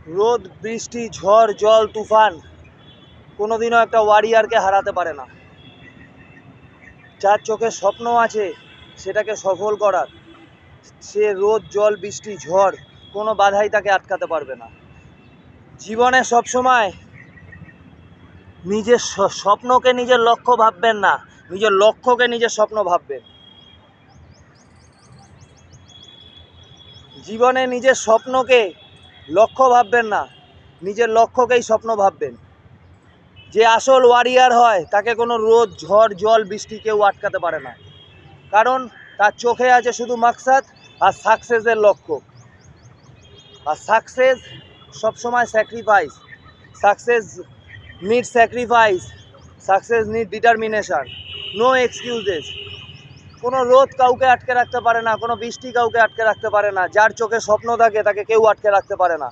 রোদ, বৃষ্টি, ঝড়, জল, তুফান কোনোদিনও একটা ওয়ারিয়ারকে হারাতে পারে না। যার চোখে স্বপ্ন আছে সেটাকে সফল করার, সে রোদ, জল, বৃষ্টি, ঝড় কোনো বাধাই তাকে আটকাতে পারবে না। জীবনে সবসময় নিজের স্বপ্নকে নিজের লক্ষ্য ভাববেন না, নিজের লক্ষ্যকে নিজের স্বপ্ন ভাববেন। জীবনে নিজের স্বপ্নকে লক্ষ্য ভাববেন না, নিজের লক্ষ্যকেই স্বপ্ন ভাববেন। যে আসল ওয়ারিয়ার হয় তাকে কোনো রোদ, ঝড়, জল, বৃষ্টি কেউ আটকাতে পারে না, কারণ তার চোখে আছে শুধু মাকসাদ আর সাকসেসের লক্ষ্য। আর সাকসেস সবসময় sacrifice, success need sacrifice, success need determination, no excuses. কোনো রোদ কাউকে আটকে রাখতে পারে না, কোনো বৃষ্টি কাউকে আটকে রাখতে পারে না। যার চোখে স্বপ্ন থাকে তাকে কেউ আটকে রাখতে পারে না।